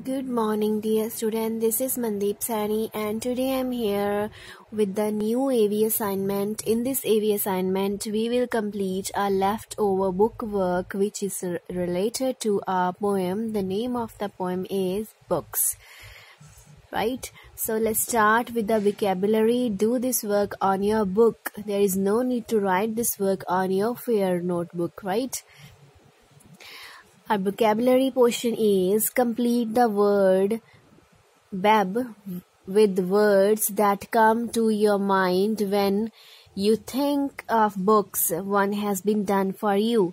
Good morning, dear student. This is Mandeep Sani, and today I'm here with the new AV assignment. In this AV assignment, we will complete our leftover book work, which is related to our poem. The name of the poem is Books. Right? So let's start with the vocabulary. Do this work on your book. There is no need to write this work on your fair notebook, right? Our vocabulary portion is complete the word bab with words that come to your mind when you think of books one has been done for you.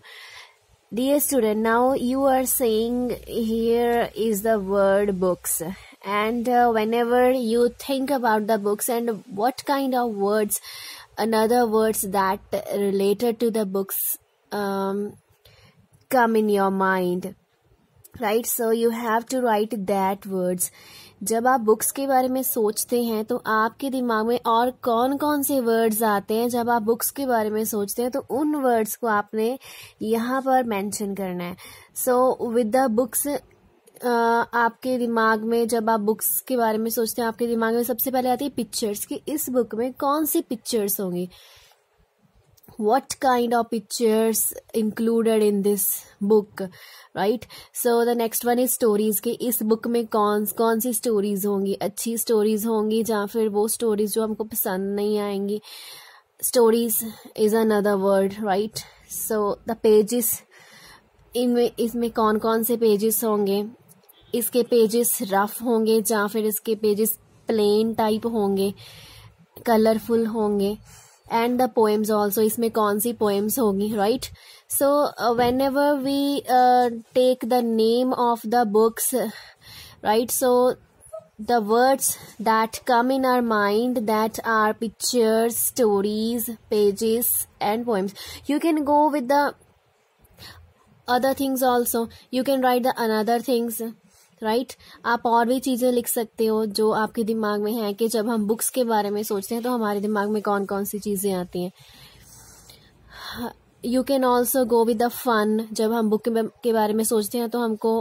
Dear student, now you are saying here is the word books, and whenever you think about the books and what kind of words, another words that related to the books come in your mind, right? So you have to write that words. जब आप books के बारे में सोचते हैं तो आपके दिमाग में और कौन कौन से वर्ड्स आते हैं. जब आप बुक्स के बारे में सोचते हैं तो उन वर्ड्स को आपने यहाँ पर मेंशन करना है. सो विद द बुक्स, आपके दिमाग में जब आप बुक्स के बारे में सोचते हैं आपके दिमाग में सबसे पहले आती है पिक्चर्स, कि इस बुक में कौन सी पिक्चर्स होंगी. What kind of pictures included in this book, right? So the next one is stories, कि इस बुक में कौन सी स्टोरीज होंगी. अच्छी स्टोरीज होंगी या फिर वो स्टोरीज जो हमको पसंद नहीं आएंगी. Stories is another word, right? So the pages, इसमें कौन कौन से पेजेस होंगे. इसके पेजेस रफ होंगे या फिर इसके पेजेस प्लेन टाइप होंगे, कलरफुल होंगे. And the poems also, इसमें कौन सी poems होंगी, right? So whenever we take the name of the books, right? So the words that come in our mind, that are pictures, stories, pages and poems. You can go with the other things also. You can write the another things, right? आप और भी चीज़ें लिख सकते हो जो आपके दिमाग में है, कि जब हम बुक्स के बारे में सोचते हैं तो हमारे दिमाग में कौन कौन सी चीज़ें आती हैं. You can also go with the fun. जब हम बुक के बारे में सोचते हैं तो हमको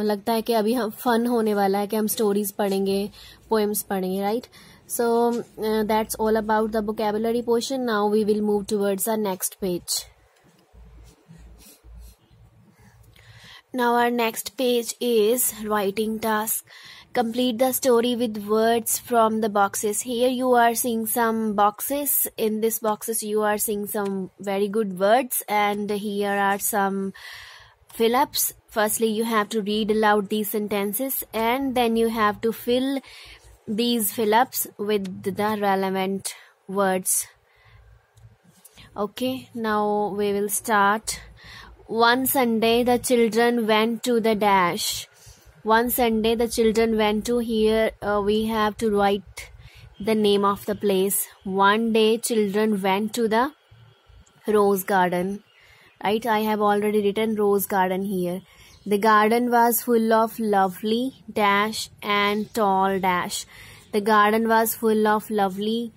लगता है कि अभी हम फन होने वाला है, कि हम स्टोरीज पढ़ेंगे, पोएम्स पढ़ेंगे, right? So that's all about the vocabulary portion. Now we will move towards the next page. Now our next page is writing task. Complete the story with words from the boxes. Here you are seeing some boxes. In these boxes you are seeing some very good words, and here are some fill-ups. Firstly, you have to read aloud these sentences, and then you have to fill these fill-ups with the relevant words. Okay, now we will start. One Sunday the children went to the dash. One Sunday the children went to, here we have to write the name of the place. One day children went to the rose garden, right? I have already written rose garden here. The garden was full of lovely dash and tall dash. The garden was full of lovely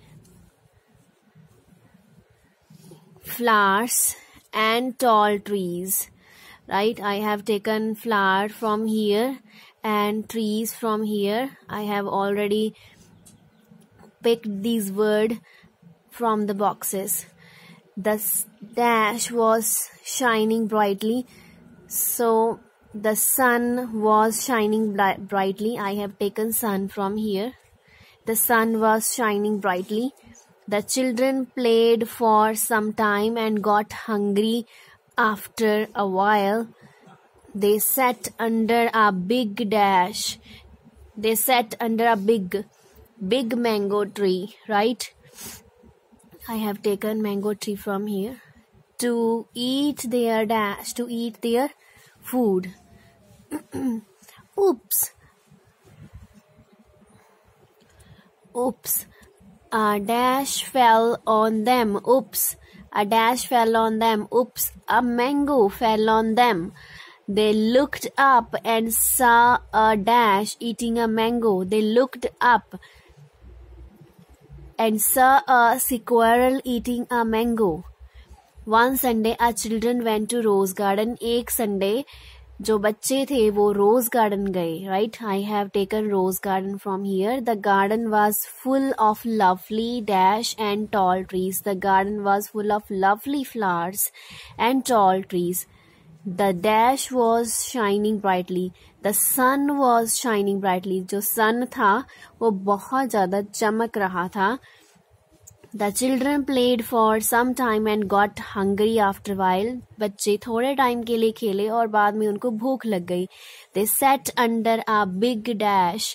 flowers and tall trees, right? I have taken flower from here and trees from here. I have already picked these words from the boxes. The dash was shining brightly, so the sun was shining brightly. I have taken sun from here. The sun was shining brightly. The children played for some time and got hungry. After a while, they sat under a big dash. They sat under a big mango tree, right? I have taken mango tree from here to eat their dash, to eat their food. Oops. Oops. A dash fell on them. Oops. A dash fell on them. Oops. A mango fell on them. They looked up and saw a dash eating a mango. They looked up and saw a squirrel eating a mango. One Sunday our children went to rose garden. एक Sunday जो बच्चे थे वो rose garden गए, right. I have taken rose garden from here. The garden was full of lovely dash and tall trees. The garden was full of lovely flowers and tall trees. The dash was shining brightly. The sun was shining brightly. जो sun था वो बहुत ज्यादा चमक रहा था. The children played for some time and got hungry after a while. बच्चे थोड़े टाइम के लिए खेले और बाद में उनको भूख लग गई. They sat under a big dash.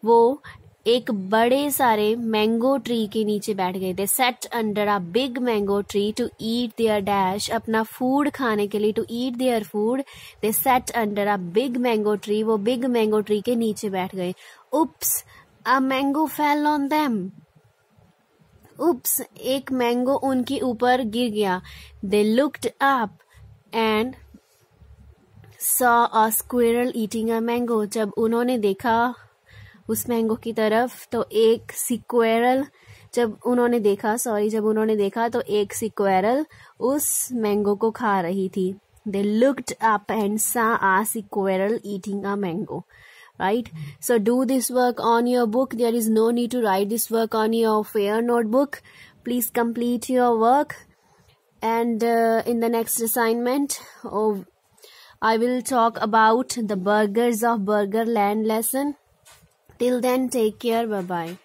वो एक बड़े सारे मैंगो ट्री के नीचे बैठ गए. They sat under a big mango tree to eat their dash. अपना फूड खाने के लिए, to eat their food. They sat under a big mango tree. वो बिग मैंगो ट्री के नीचे बैठ गए. Oops, a mango fell on them. उप्स, एक मैंगो उनके ऊपर गिर गया. They looked up and saw a squirrel eating a mango. जब उन्होंने देखा उस मैंगो की तरफ तो एक स्क्विरल, जब उन्होंने देखा तो एक स्क्विरल उस मैंगो को खा रही थी. They looked up and saw a squirrel eating a mango. Right? So do this work on your book. There is no need to write this work on your fair notebook. Please complete your work. And in the next assignment, I will talk about the burgers of Burgerland lesson. Till then, take care. Bye-bye.